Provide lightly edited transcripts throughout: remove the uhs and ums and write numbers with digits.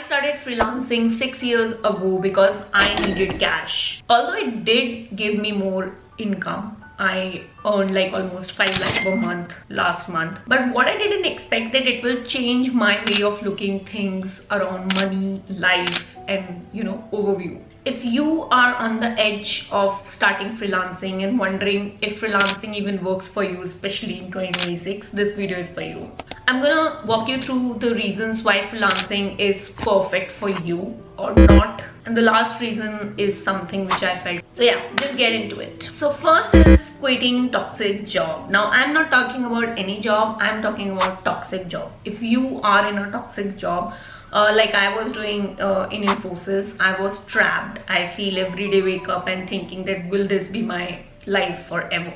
started freelancing 6 years ago because I needed cash. Although it did give me more income, I earned like almost 5 lakhs per month last month. But what I didn't expect that it will change my way of looking things around money, life, and overview. If you are on the edge of starting freelancing and wondering if freelancing even works for you, especially in 2026, this video is for you. I'm gonna walk you through the reasons why freelancing is perfect for you or not. And the last reason is something which I felt. So yeah, just get into it. So first is quitting toxic job. Now I'm not talking about any job, I'm talking about toxic job. If you are in a toxic job, like I was doing in Infosys, I was trapped. I feel every day wake up and thinking that will this be my life forever?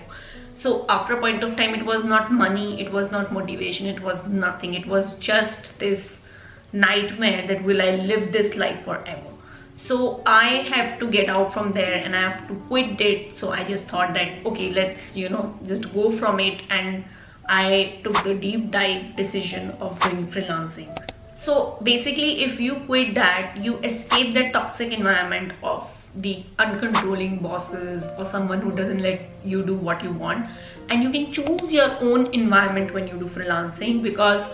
So after a point of time, it was not money, it was not motivation, it was nothing. It was just this nightmare that will I live this life forever? So I have to get out from there and I have to quit it. So I just thought that okay, let's just go from it, and I took the deep dive decision of doing freelancing. So basically, if you quit that, you escape that toxic environment of the uncontrolling bosses or someone who doesn't let you do what you want, and you can choose your own environment when you do freelancing, because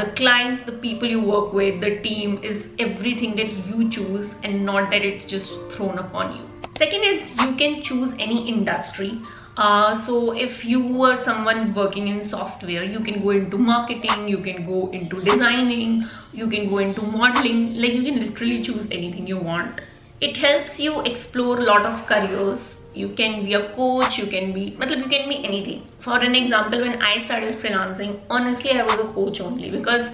the clients, the people you work with, the team is everything that you choose and not that it's just thrown upon you. Second is you can choose any industry. So if you were someone working in software, you can go into marketing, you can go into designing, you can go into modeling, like you can literally choose anything you want. It helps you explore a lot of careers. You can be a coach, you can be anything. For an example, when I started freelancing, honestly I was a coach only, because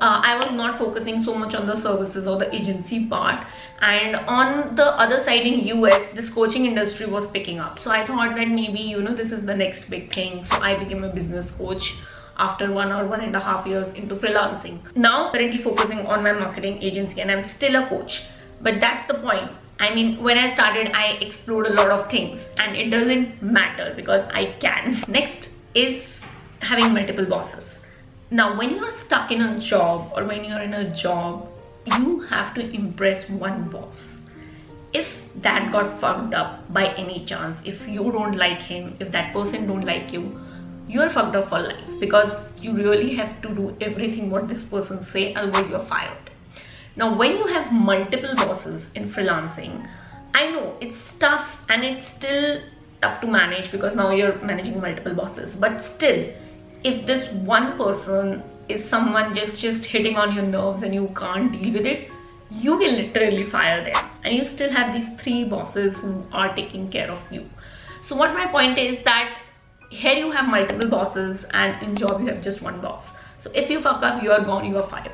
I was not focusing so much on the services or the agency part, and on the other side in US, this coaching industry was picking up. So I thought that maybe this is the next big thing. So I became a business coach after 1.5 years into freelancing. Now currently focusing on my marketing agency, and I'm still a coach. But that's the point. I mean, when I started, I explored a lot of things, and it doesn't matter because I can. Next is having multiple bosses. Now, when you're stuck in a job, or when you're in a job, you have to impress one boss. If that got fucked up by any chance, if you don't like him, if that person don't like you, you're fucked up for life, because you really have to do everything what this person say, otherwise you're fired. Now, when you have multiple bosses in freelancing, I know it's tough, and it's still tough to manage because now you're managing multiple bosses. But still, if this one person is someone just hitting on your nerves and you can't deal with it, you can literally fire them. And you still have these 3 bosses who are taking care of you. So what my point is that here you have multiple bosses, and in job you have just one boss. So if you fuck up, you are gone, you are fired.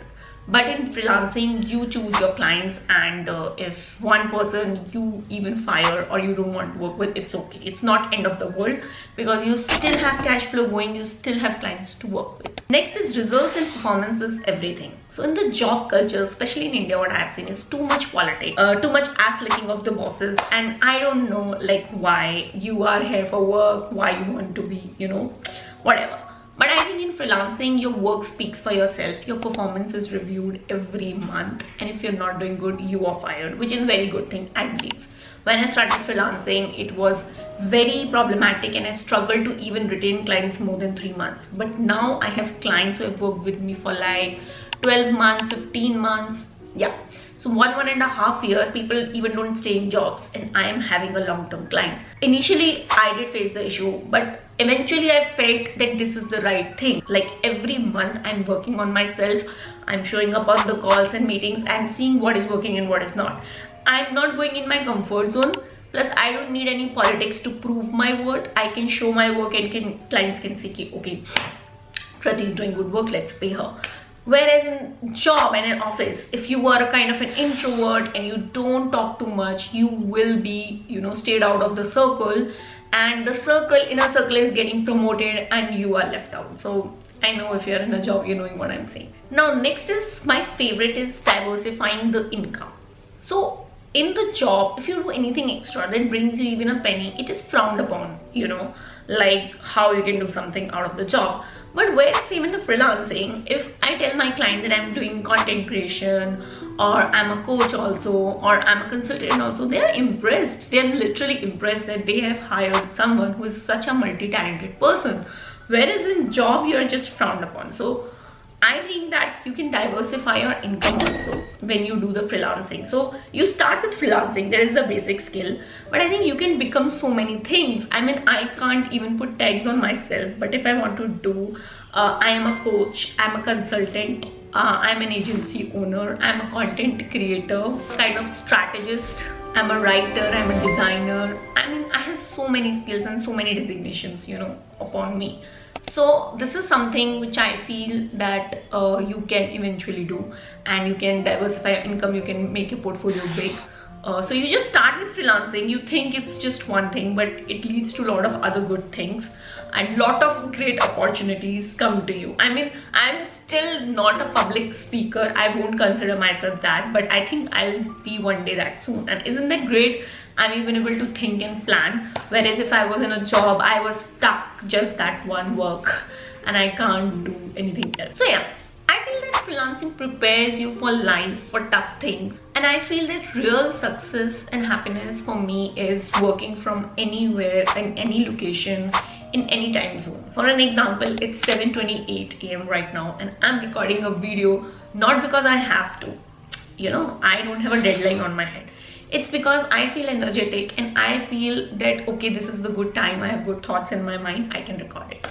But in freelancing, you choose your clients, and if one person you even fire or you don't want to work with, it's okay. It's not end of the world, because you still have cash flow going, you still have clients to work with. Next is results and performance is everything. So in the job culture, especially in India, what I've seen is too much politics, too much ass licking of the bosses, and I don't know like why you are here for work, why you want to be, whatever. But I think in freelancing, your work speaks for yourself. Your performance is reviewed every month, and if you're not doing good, you are fired, which is a very good thing, I believe. When I started freelancing, it was very problematic, and I struggled to even retain clients more than 3 months. But now I have clients who have worked with me for like 12 months, 15 months. Yeah. So 1.5 years, people even don't stay in jobs, and I am having a long-term client. Initially, I did face the issue, but eventually I felt that this is the right thing. Like every month, I'm working on myself. I'm showing up on the calls and meetings. I'm seeing what is working and what is not. I'm not going in my comfort zone. Plus, I don't need any politics to prove my worth. I can show my work, and clients can see, okay, Krati is doing good work, let's pay her. Whereas in job and in office, if you are a kind of an introvert and you don't talk too much, you will be, stayed out of the circle, and the inner circle is getting promoted and you are left out. So I know if you're in a job, you're knowing what I'm saying. Now, next is my favorite is diversifying the income. So in the job, if you do anything extra that brings you even a penny, it is frowned upon, you know, like how you can do something out of the job. But where same in the freelancing, if I tell my client that I'm doing content creation, or I'm a coach also, or I'm a consultant also, they are impressed. They are literally impressed that they have hired someone who is such a multi-talented person. Whereas in job, you are just frowned upon. So I think that you can diversify your income also when you do the freelancing. So you start with freelancing, there is the basic skill, but I think you can become so many things. I mean, I can't even put tags on myself, but if I want to do, I am a coach, I'm a consultant, I'm an agency owner, I'm a content creator, kind of strategist, I'm a writer, I'm a designer. I mean, I have so many skills and so many designations, you know, upon me. So this is something which I feel that you can eventually do, and you can diversify your income, you can make your portfolio big. So you just start with freelancing, you think it's just one thing, but it leads to a lot of other good things, and lot of great opportunities come to you. I mean, I'm still not a public speaker, I won't consider myself that, but I think I'll be one day that soon. And isn't that great? I'm even able to think and plan, whereas if I was in a job, I was stuck just that one work and I can't do anything else. So yeah, I feel that freelancing prepares you for life, for tough things, and I feel that real success and happiness for me is working from anywhere in any location in any time zone. For an example, it's 7:28 a.m. right now and I'm recording a video not because I have to, you know, I don't have a deadline on my head. It's because I feel energetic and I feel that, okay, this is the good time, I have good thoughts in my mind, I can record it.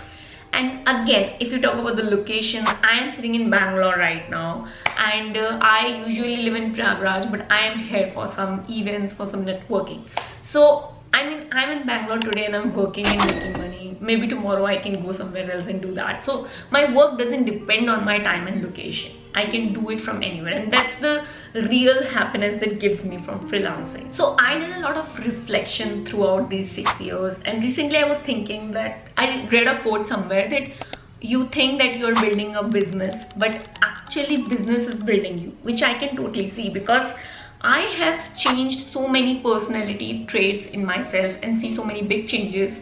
And again, if you talk about the location, I am sitting in Bangalore right now, and I usually live in Prayagraj, but I am here for some events, for some networking. So I mean, I'm in Bangalore today and I'm working and making money. Maybe tomorrow I can go somewhere else and do that. So my work doesn't depend on my time and location. I can do it from anywhere, and that's the real happiness that gives me from freelancing. So I did a lot of reflection throughout these 6 years, and recently I was thinking that I read a quote somewhere that you think that you're building a business, but actually business is building you, which I can totally see, because I have changed so many personality traits in myself and see so many big changes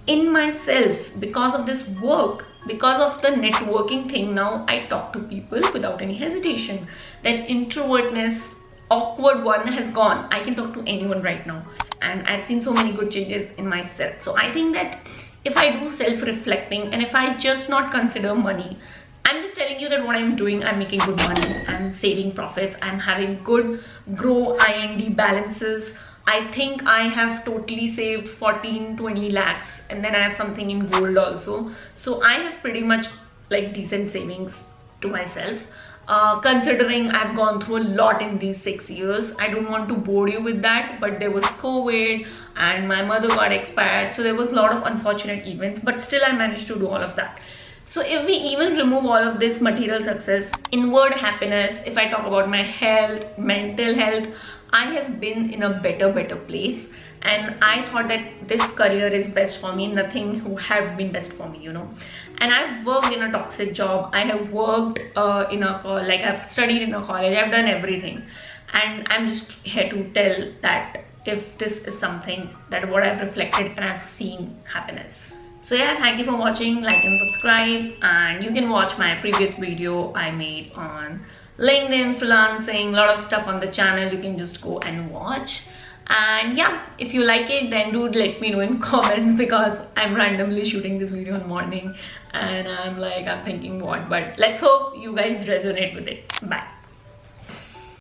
in myself because of this work, because of the networking thing. Now I talk to people without any hesitation. That introvertness, awkward one has gone. I can talk to anyone right now, and I've seen so many good changes in myself. So I think that if I do self-reflecting and if I just not consider money, I'm just telling you that what I'm doing, I'm making good money, I'm saving profits, I'm having good grow IND balances. I think I have totally saved 14-20 lakhs, and then I have something in gold also. So I have pretty much like decent savings to myself. Considering I've gone through a lot in these 6 years, I don't want to bore you with that, but there was COVID and my mother got expired, so there was a lot of unfortunate events, but still I managed to do all of that. So if we even remove all of this material success, inward happiness, if I talk about my health, mental health, I have been in a better place, and I thought that this career is best for me. Nothing who have been best for me, you know. And I've worked in a toxic job, I have worked I've studied in a college, I've done everything, and I'm just here to tell that if this is something that what I've reflected and I've seen happiness. So yeah, thank you for watching, like and subscribe, and you can watch my previous video I made on LinkedIn, freelancing, a lot of stuff on the channel. You can just go and watch. And yeah, if you like it, then do let me know in comments, because I'm randomly shooting this video in the morning and I'm thinking what, but let's hope you guys resonate with it. Bye.